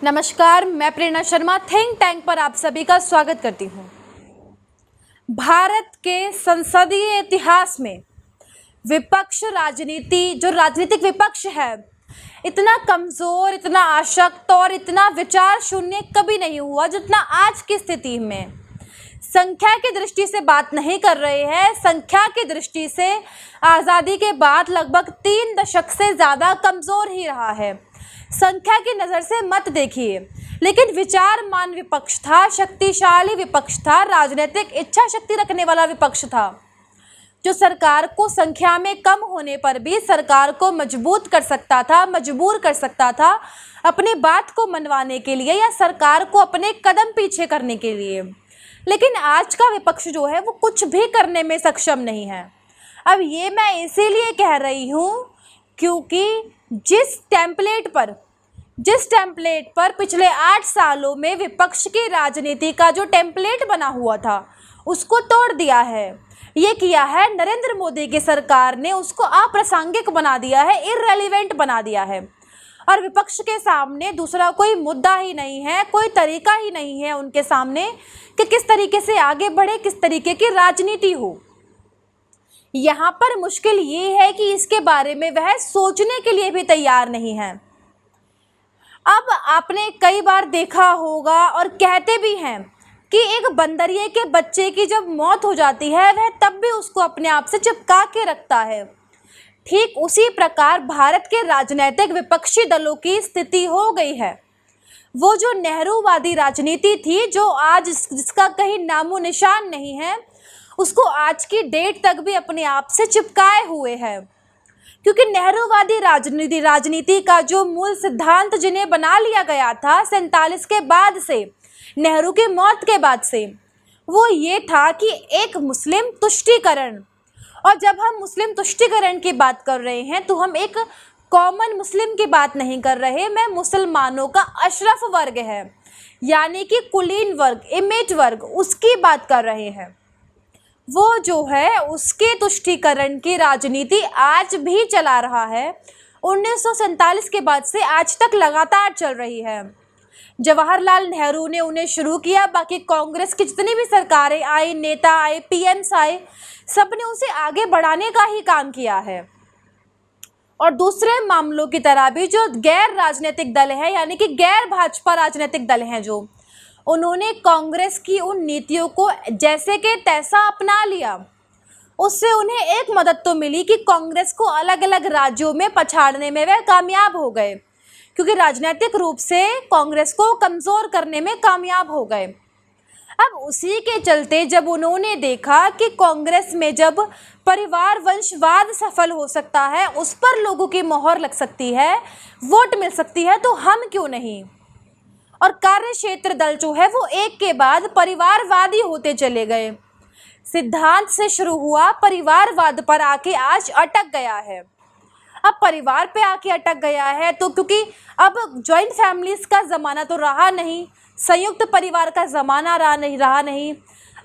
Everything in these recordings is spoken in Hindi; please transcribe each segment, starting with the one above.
नमस्कार, मैं प्रेरणा शर्मा थिंक टैंक पर आप सभी का स्वागत करती हूँ। भारत के संसदीय इतिहास में विपक्ष राजनीति, जो राजनीतिक विपक्ष है, इतना कमज़ोर, इतना आशक्त और इतना विचार शून्य कभी नहीं हुआ जितना आज की स्थिति में। संख्या की दृष्टि से बात नहीं कर रहे हैं, संख्या की दृष्टि से आज़ादी के बाद लगभग 3 दशक से ज़्यादा कमज़ोर ही रहा है। संख्या की नज़र से मत देखिए, लेकिन विचारमान विपक्ष था, शक्तिशाली विपक्ष था, राजनीतिक इच्छा शक्ति रखने वाला विपक्ष था, जो सरकार को संख्या में कम होने पर भी सरकार को मजबूत कर सकता था, मजबूर कर सकता था अपनी बात को मनवाने के लिए या सरकार को अपने कदम पीछे करने के लिए। लेकिन आज का विपक्ष जो है वो कुछ भी करने में सक्षम नहीं है। अब ये मैं इसीलिए कह रही हूँ क्योंकि जिस टेम्पलेट पर पिछले 8 सालों में विपक्ष की राजनीति का जो टेम्पलेट बना हुआ था उसको तोड़ दिया है। ये किया है नरेंद्र मोदी की सरकार ने, उसको अप्रासंगिक बना दिया है, इररेलेवेंट बना दिया है। और विपक्ष के सामने दूसरा कोई मुद्दा ही नहीं है, कोई तरीका ही नहीं है उनके सामने कि किस तरीके से आगे बढ़े, किस तरीके की राजनीति हो। यहाँ पर मुश्किल ये है कि इसके बारे में वह सोचने के लिए भी तैयार नहीं है। अब आपने कई बार देखा होगा और कहते भी हैं कि एक बंदरिए के बच्चे की जब मौत हो जाती है वह तब भी उसको अपने आप से चिपका के रखता है। ठीक उसी प्रकार भारत के राजनीतिक विपक्षी दलों की स्थिति हो गई है। वो जो नेहरूवादी राजनीति थी, जो आज जिसका कहीं नामो निशान नहीं है, उसको आज की डेट तक भी अपने आप से चिपकाए हुए है। क्योंकि नेहरूवादी राजनीति का जो मूल सिद्धांत जिन्हें बना लिया गया था 47 के बाद से, नेहरू की मौत के बाद से, वो ये था कि एक मुस्लिम तुष्टीकरण। और जब हम मुस्लिम तुष्टीकरण की बात कर रहे हैं तो हम एक कॉमन मुस्लिम की बात नहीं कर रहे, मैं मुसलमानों का अशरफ वर्ग है, यानी कि कुलीन वर्ग, इमेज वर्ग, उसकी बात कर रहे हैं। वो जो है उसके तुष्टीकरण की राजनीति आज भी चला रहा है। 1947 के बाद से आज तक लगातार चल रही है। जवाहरलाल नेहरू ने उन्हें शुरू किया, बाकी कांग्रेस की जितनी भी सरकारें आई, नेता आए, पीएम्स आए, सब ने उसे आगे बढ़ाने का ही काम किया है। और दूसरे मामलों की तरह भी जो गैर राजनीतिक दल है, यानी कि गैर भाजपा राजनीतिक दल हैं, जो उन्होंने कांग्रेस की उन नीतियों को जैसे कि तैसा अपना लिया। उससे उन्हें एक मदद तो मिली कि कांग्रेस को अलग अलग राज्यों में पछाड़ने में वह कामयाब हो गए, क्योंकि राजनीतिक रूप से कांग्रेस को कमज़ोर करने में कामयाब हो गए। अब उसी के चलते जब उन्होंने देखा कि कांग्रेस में जब परिवार वंशवाद सफल हो सकता है, उस पर लोगों की मोहर लग सकती है, वोट मिल सकती है, तो हम क्यों नहीं। और कार्य क्षेत्र दल जो है वो एक के बाद परिवारवादी होते चले गए। सिद्धांत से शुरू हुआ, परिवारवाद पर आके आज अटक गया है। अब परिवार पे आके अटक गया है तो क्योंकि अब जॉइंट फैमिलीज का ज़माना तो रहा नहीं, संयुक्त परिवार का ज़माना रहा नहीं।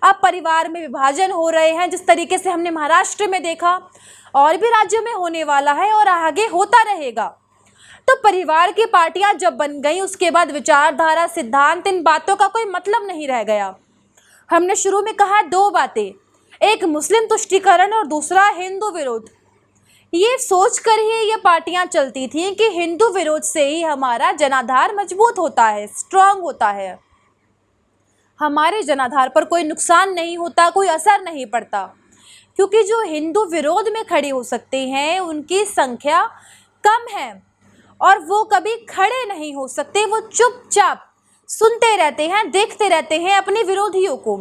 अब परिवार में विभाजन हो रहे हैं, जिस तरीके से हमने महाराष्ट्र में देखा, और भी राज्यों में होने वाला है और आगे होता रहेगा। तो परिवार की पार्टियां जब बन गई, उसके बाद विचारधारा, सिद्धांत, इन बातों का कोई मतलब नहीं रह गया। हमने शुरू में कहा 2 बातें, एक मुस्लिम तुष्टीकरण और दूसरा हिंदू विरोध। ये सोच कर ही ये पार्टियां चलती थीं कि हिंदू विरोध से ही हमारा जनाधार मजबूत होता है, स्ट्रांग होता है, हमारे जनाधार पर कोई नुकसान नहीं होता, कोई असर नहीं पड़ता। क्योंकि जो हिंदू विरोध में खड़े हो सकते हैं उनकी संख्या कम है और वो कभी खड़े नहीं हो सकते। वो चुपचाप सुनते रहते हैं, देखते रहते हैं अपने विरोधियों को।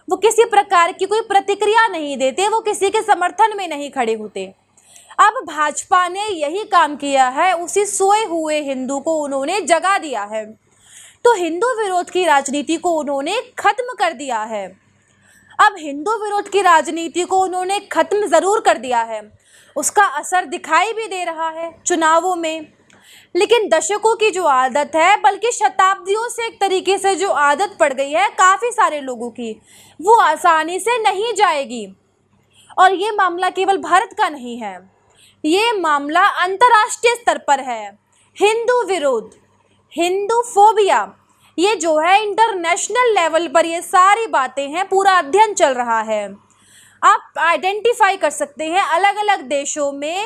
वो किसी प्रकार की कोई प्रतिक्रिया नहीं देते, वो किसी के समर्थन में नहीं खड़े होते। अब भाजपा ने यही काम किया है, उसी सोए हुए हिंदू को उन्होंने जगा दिया है। तो हिंदू विरोध की राजनीति को उन्होंने खत्म कर दिया है। अब हिंदू विरोध की राजनीति को उन्होंने खत्म ज़रूर कर दिया है, उसका असर दिखाई भी दे रहा है चुनावों में। लेकिन दशकों की जो आदत है, बल्कि शताब्दियों से एक तरीके से जो आदत पड़ गई है काफ़ी सारे लोगों की, वो आसानी से नहीं जाएगी। और ये मामला केवल भारत का नहीं है, ये मामला अंतर्राष्ट्रीय स्तर पर है। हिंदू विरोध, हिंदू फोबिया, ये जो है इंटरनेशनल लेवल पर ये सारी बातें हैं, पूरा अध्ययन चल रहा है। आप आइडेंटिफाई कर सकते हैं अलग अलग देशों में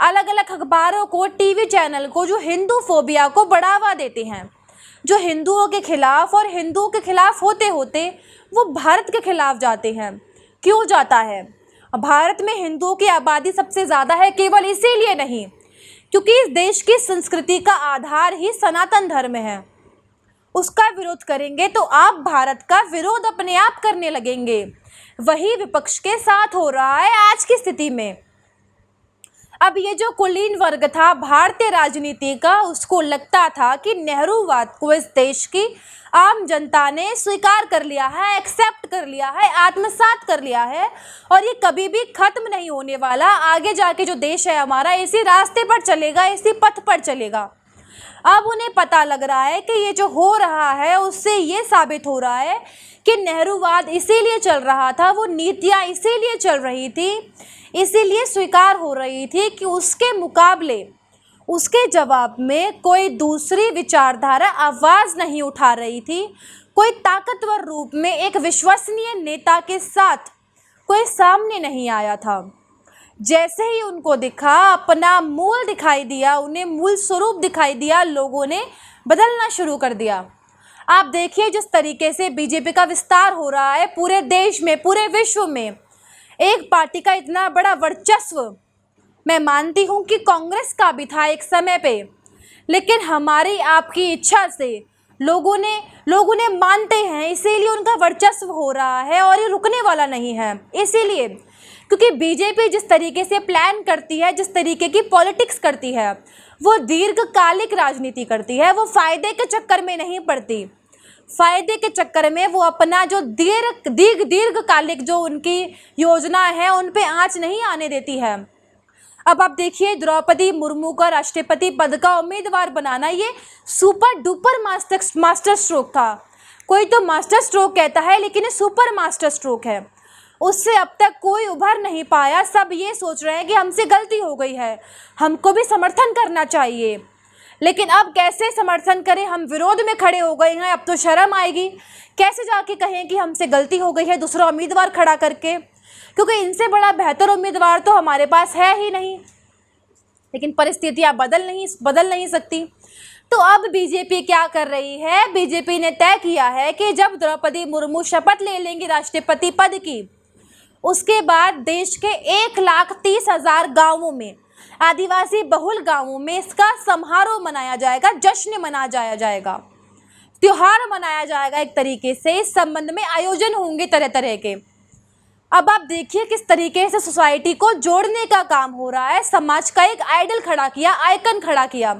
अलग अलग अखबारों को, टीवी चैनल को जो हिंदू फोबिया को बढ़ावा देते हैं, जो हिंदुओं के खिलाफ और हिंदुओं के खिलाफ होते होते वो भारत के खिलाफ जाते हैं। क्यों जाता है? भारत में हिंदुओं की आबादी सबसे ज़्यादा है, केवल इसीलिए नहीं क्योंकि इस देश की संस्कृति का आधार ही सनातन धर्म है। उसका विरोध करेंगे तो आप भारत का विरोध अपने आप करने लगेंगे। वही विपक्ष के साथ हो रहा है आज की स्थिति में। अब ये जो कुलीन वर्ग था भारतीय राजनीति का, उसको लगता था कि नेहरूवाद को इस देश की आम जनता ने स्वीकार कर लिया है, एक्सेप्ट कर लिया है, आत्मसात कर लिया है और ये कभी भी खत्म नहीं होने वाला। आगे जाके जो देश है हमारा इसी रास्ते पर चलेगा, इसी पथ पर चलेगा। अब उन्हें पता लग रहा है कि ये जो हो रहा है उससे ये साबित हो रहा है कि नेहरूवाद इसीलिए चल रहा था, वो नीतियाँ इसीलिए चल रही थी, इसीलिए स्वीकार हो रही थी कि उसके मुकाबले, उसके जवाब में कोई दूसरी विचारधारा आवाज़ नहीं उठा रही थी। कोई ताकतवर रूप में एक विश्वसनीय नेता के साथ कोई सामने नहीं आया था। जैसे ही उनको दिखा, अपना मूल दिखाई दिया, उन्हें मूल स्वरूप दिखाई दिया, लोगों ने बदलना शुरू कर दिया। आप देखिए जिस तरीके से बीजेपी का विस्तार हो रहा है पूरे देश में, पूरे विश्व में, एक पार्टी का इतना बड़ा वर्चस्व मैं मानती हूँ कि कांग्रेस का भी था एक समय पे, लेकिन हमारी आपकी इच्छा से लोगों ने मानते हैं, इसीलिए उनका वर्चस्व हो रहा है और ये रुकने वाला नहीं है। इसीलिए क्योंकि बीजेपी जिस तरीके से प्लान करती है, जिस तरीके की पॉलिटिक्स करती है, वो दीर्घकालिक राजनीति करती है। वो फायदे के चक्कर में नहीं पड़ती। फायदे के चक्कर में वो अपना जो दीर्घकालिक जो उनकी योजना है उन पे आँच नहीं आने देती है। अब आप देखिए द्रौपदी मुर्मू का राष्ट्रपति पद का उम्मीदवार बनाना, ये सुपर डुपर मास्टर स्ट्रोक था। कोई तो मास्टर स्ट्रोक कहता है, लेकिन ये सुपर मास्टर स्ट्रोक है। उससे अब तक कोई उभर नहीं पाया। सब ये सोच रहे हैं कि हमसे गलती हो गई है, हमको भी समर्थन करना चाहिए, लेकिन अब कैसे समर्थन करें? हम विरोध में खड़े हो गए हैं, अब तो शर्म आएगी। कैसे जाके कहें कि हमसे गलती हो गई है दूसरा उम्मीदवार खड़ा करके, क्योंकि इनसे बड़ा बेहतर उम्मीदवार तो हमारे पास है ही नहीं। लेकिन परिस्थितियां बदल नहीं सकती। तो अब बीजेपी क्या कर रही है? बीजेपी ने तय किया है कि जब द्रौपदी मुर्मू शपथ ले लेंगी राष्ट्रपति पद की, उसके बाद देश के 1,30,000 गाँवों में, आदिवासी बहुल गाँवों में इसका समारोह मनाया जाएगा, जश्न मनाया जाएगा, त्योहार मनाया जाएगा। एक तरीके से इस संबंध में आयोजन होंगे तरह तरह के। अब आप देखिए किस तरीके से सोसाइटी को जोड़ने का काम हो रहा है। समाज का एक आइडल खड़ा किया, आइकन खड़ा किया।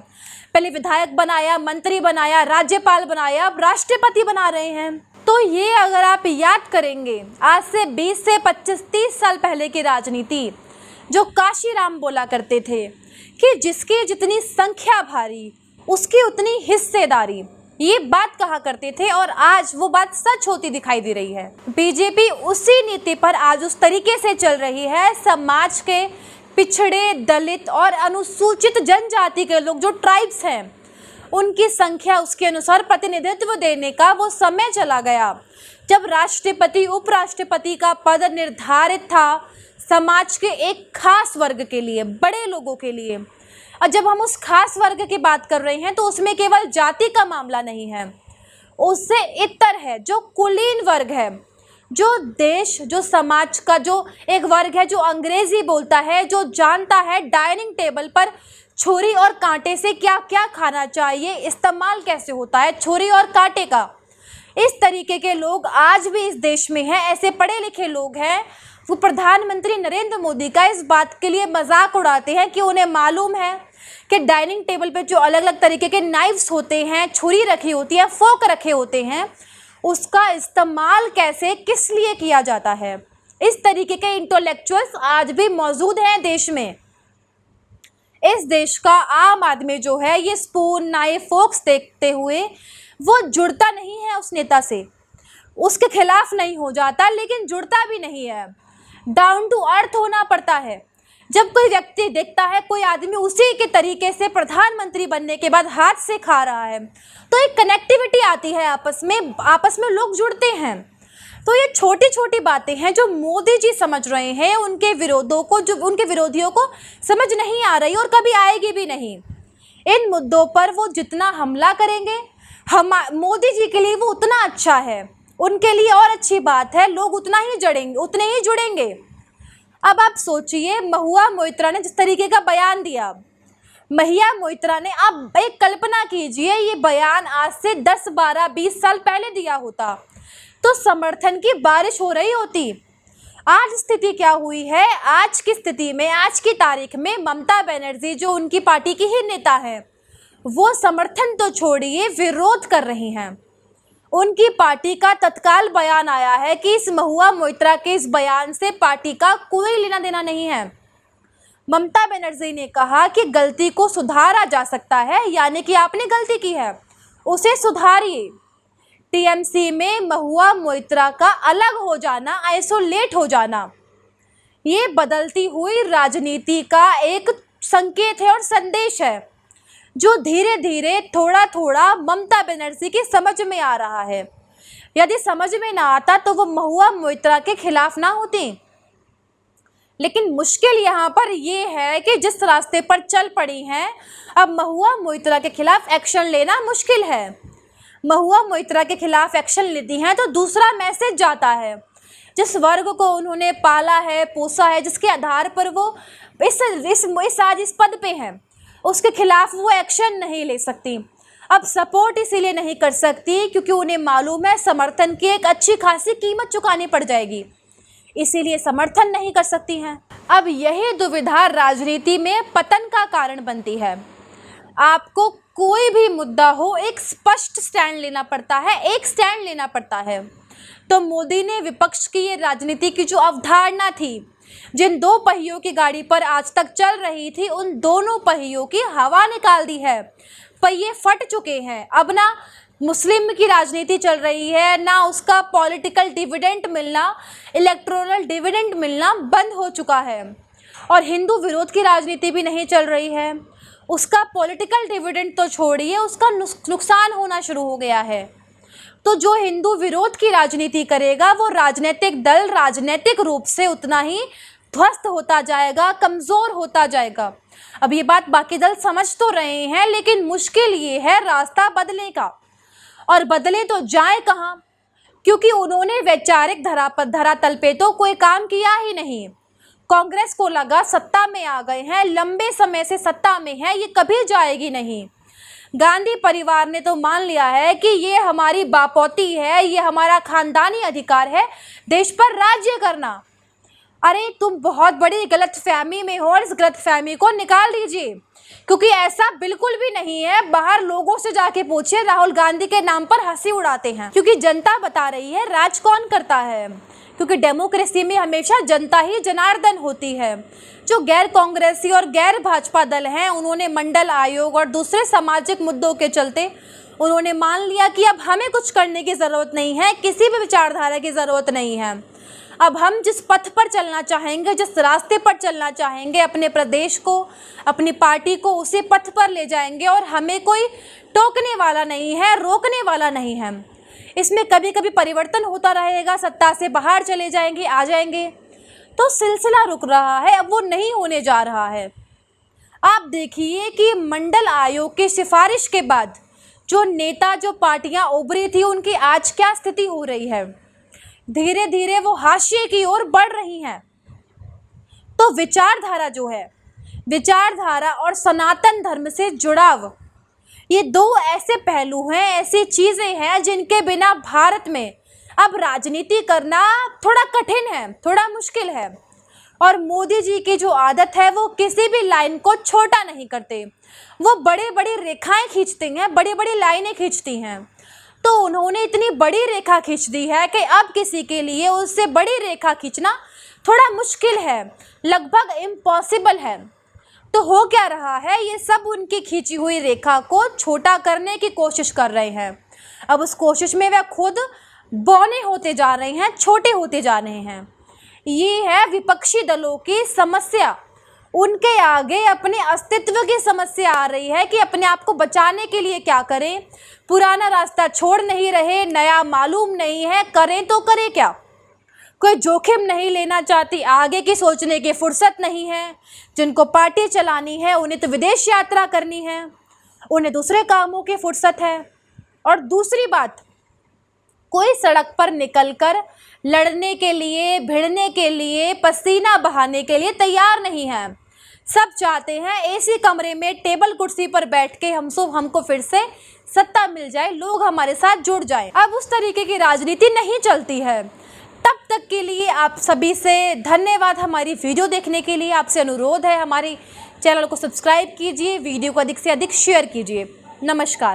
पहले विधायक बनाया, मंत्री बनाया, राज्यपाल बनाया, अब राष्ट्रपति बना रहे हैं। तो ये अगर आप याद करेंगे आज से 20 से 25-30 साल पहले की राजनीति, जो काशीराम बोला करते थे कि जिसकी जितनी संख्या भारी उसकी उतनी हिस्सेदारी, ये बात कहा करते थे और आज वो बात सच होती दिखाई दे रही है। बीजेपी उसी नीति पर आज उस तरीके से चल रही है। समाज के पिछड़े, दलित और अनुसूचित जनजाति के लोग, जो ट्राइब्स हैं, उनकी संख्या उसके अनुसार प्रतिनिधित्व देने का वो समय चला गया जब राष्ट्रपति उपराष्ट्रपति का पद निर्धारित था समाज के एक खास वर्ग के लिए, बड़े लोगों के लिए। और जब हम उस खास वर्ग की बात कर रहे हैं तो उसमें केवल जाति का मामला नहीं है, उससे इतर है, जो कुलीन वर्ग है, जो देश, जो समाज का जो एक वर्ग है जो अंग्रेजी बोलता है, जो जानता है डाइनिंग टेबल पर छुरी और कांटे से क्या क्या खाना चाहिए, इस्तेमाल कैसे होता है छुरी और कांटे का। इस तरीके के लोग आज भी इस देश में हैं। ऐसे पढ़े लिखे लोग हैं, वो प्रधानमंत्री नरेंद्र मोदी का इस बात के लिए मजाक उड़ाते हैं कि उन्हें मालूम है कि डाइनिंग टेबल पे जो अलग अलग तरीके के नाइफ्स होते हैं, छुरी रखी होती है, फोक रखे होते हैं, उसका इस्तेमाल कैसे, किस लिए किया जाता है। इस तरीके के इंटेलेक्चुअल्स आज भी मौजूद हैं देश में। इस देश का आम आदमी जो है ये स्पून, नाइफ, फोक्स देखते हुए वो जुड़ता नहीं है उस नेता से, उसके खिलाफ नहीं हो जाता, लेकिन जुड़ता भी नहीं है। डाउन टू अर्थ होना पड़ता है। जब कोई व्यक्ति देखता है कोई आदमी उसी के तरीके से प्रधानमंत्री बनने के बाद हाथ से खा रहा है, तो एक कनेक्टिविटी आती है, आपस में लोग जुड़ते हैं। तो ये छोटी छोटी बातें हैं जो मोदी जी समझ रहे हैं, उनके विरोधियों को समझ नहीं आ रही और कभी आएगी भी नहीं। इन मुद्दों पर वो जितना हमला करेंगे, मोदी जी के लिए वो उतना अच्छा है, उनके लिए और अच्छी बात है, लोग उतने ही जुड़ेंगे। अब आप सोचिए, महुआ मोइत्रा ने जिस तरीके का बयान दिया, महिया मोइत्रा ने, आप एक कल्पना कीजिए, ये बयान आज से 10, 12, 20 साल पहले दिया होता तो समर्थन की बारिश हो रही होती। आज स्थिति क्या हुई है? आज की स्थिति में, आज की तारीख में ममता बनर्जी जो उनकी पार्टी की ही नेता है, वो समर्थन तो छोड़िए विरोध कर रही हैं। उनकी पार्टी का तत्काल बयान आया है कि इस महुआ मोइत्रा के इस बयान से पार्टी का कोई लेना देना नहीं है। ममता बनर्जी ने कहा कि गलती को सुधारा जा सकता है, यानी कि आपने गलती की है उसे सुधारिए। टीएमसी में महुआ मोइत्रा का अलग हो जाना, आइसोलेट हो जाना, ये बदलती हुई राजनीति का एक संकेत है और संदेश है जो धीरे धीरे थोड़ा थोड़ा ममता बनर्जी की समझ में आ रहा है। यदि समझ में ना आता तो वो महुआ मोइत्रा के खिलाफ ना होती। लेकिन मुश्किल यहाँ पर ये है कि जिस रास्ते पर चल पड़ी हैं, अब महुआ मोइत्रा के खिलाफ एक्शन लेना मुश्किल है। महुआ मोइत्रा के खिलाफ एक्शन लेती हैं तो दूसरा मैसेज जाता है, जिस वर्ग को उन्होंने पाला है, पोसा है, जिसके आधार पर वो इस पद पे हैं, उसके खिलाफ वो एक्शन नहीं ले सकती। अब सपोर्ट इसीलिए नहीं कर सकती क्योंकि उन्हें मालूम है समर्थन की एक अच्छी खासी कीमत चुकानी पड़ जाएगी, इसीलिए समर्थन नहीं कर सकती हैं। अब यही दुविधा राजनीति में पतन का कारण बनती है। आपको कोई भी मुद्दा हो, एक स्पष्ट स्टैंड लेना पड़ता है, तो मोदी ने विपक्ष की ये राजनीति की जो अवधारणा थी, जिन दो पहियों की गाड़ी पर आज तक चल रही थी, उन दोनों पहियों की हवा निकाल दी है। पहिए फट चुके हैं। अब ना मुस्लिम की राजनीति चल रही है, ना उसका पॉलिटिकल डिविडेंड मिलना, इलेक्टोरल डिविडेंड मिलना बंद हो चुका है, और हिंदू विरोध की राजनीति भी नहीं चल रही है। उसका पॉलिटिकल डिविडेंड तो छोड़िए, उसका नुकसान होना शुरू हो गया है। तो जो हिंदू विरोध की राजनीति करेगा वो राजनीतिक दल राजनीतिक रूप से उतना ही ध्वस्त होता जाएगा, कमज़ोर होता जाएगा। अब ये बात बाकी दल समझ तो रहे हैं, लेकिन मुश्किल ये है रास्ता बदलने का, और बदले तो जाए कहाँ, क्योंकि उन्होंने वैचारिक धरातल पे तो कोई काम किया ही नहीं। कांग्रेस को लगा सत्ता में आ गए हैं, लंबे समय से सत्ता में है, ये कभी जाएगी नहीं। गांधी परिवार ने तो मान लिया है कि ये हमारी बापौती है, ये हमारा खानदानी अधिकार है देश पर राज्य करना। अरे तुम बहुत बड़ी गलतफहमी में हो और इस गलतफहमी को निकाल दीजिए, क्योंकि ऐसा बिल्कुल भी नहीं है। बाहर लोगों से जाके पूछिए, राहुल गांधी के नाम पर हंसी उड़ाते हैं, क्योंकि जनता बता रही है राज कौन करता है, क्योंकि डेमोक्रेसी में हमेशा जनता ही जनार्दन होती है। जो गैर कांग्रेसी और गैर भाजपा दल हैं, उन्होंने मंडल आयोग और दूसरे सामाजिक मुद्दों के चलते उन्होंने मान लिया कि अब हमें कुछ करने की ज़रूरत नहीं है, किसी भी विचारधारा की ज़रूरत नहीं है। अब हम जिस पथ पर चलना चाहेंगे, जिस रास्ते पर चलना चाहेंगे, अपने प्रदेश को, अपनी पार्टी को उसी पथ पर ले जाएंगे, और हमें कोई टोकने वाला नहीं है, रोकने वाला नहीं है। इसमें कभी कभी परिवर्तन होता रहेगा, सत्ता से बाहर चले जाएंगे, आ जाएंगे, तो सिलसिला रुक रहा है, अब वो नहीं होने जा रहा है। आप देखिए कि मंडल आयोग की सिफारिश के बाद जो नेता, जो पार्टियां उभरी थी, उनकी आज क्या स्थिति हो रही है। धीरे धीरे वो हाशिए की ओर बढ़ रही हैं। तो विचारधारा जो है, विचारधारा और सनातन धर्म से जुड़ाव, ये दो ऐसे पहलू हैं, ऐसी चीज़ें हैं जिनके बिना भारत में अब राजनीति करना थोड़ा कठिन है, थोड़ा मुश्किल है। और मोदी जी की जो आदत है, वो किसी भी लाइन को छोटा नहीं करते, वो बड़ी बड़ी रेखाएं खींचते हैं, बड़ी बड़ी लाइनें खींचती हैं। तो उन्होंने इतनी बड़ी रेखा खींच दी है कि अब किसी के लिए उससे बड़ी रेखा खींचना थोड़ा मुश्किल है, लगभग इम्पॉसिबल है। तो हो क्या रहा है, ये सब उनकी खींची हुई रेखा को छोटा करने की कोशिश कर रहे हैं। अब उस कोशिश में वह खुद बौने होते जा रहे हैं, छोटे होते जा रहे हैं। ये है विपक्षी दलों की समस्या, उनके आगे अपने अस्तित्व की समस्या आ रही है कि अपने आप को बचाने के लिए क्या करें। पुराना रास्ता छोड़ नहीं रहे, नया मालूम नहीं है, करें तो करें क्या। कोई जोखिम नहीं लेना चाहती, आगे की सोचने की फुर्सत नहीं है। जिनको पार्टी चलानी है उन्हें तो विदेश यात्रा करनी है, उन्हें दूसरे कामों की फुर्सत है। और दूसरी बात, कोई सड़क पर निकलकर लड़ने के लिए, भिड़ने के लिए, पसीना बहाने के लिए तैयार नहीं है। सब चाहते हैं एसी कमरे में टेबल कुर्सी पर बैठ के हमको फिर से सत्ता मिल जाए, लोग हमारे साथ जुड़ जाएं। अब उस तरीके की राजनीति नहीं चलती है। तब तक के लिए आप सभी से धन्यवाद। हमारी वीडियो देखने के लिए आपसे अनुरोध है, हमारे चैनल को सब्सक्राइब कीजिए, वीडियो को अधिक से अधिक शेयर कीजिए। नमस्कार।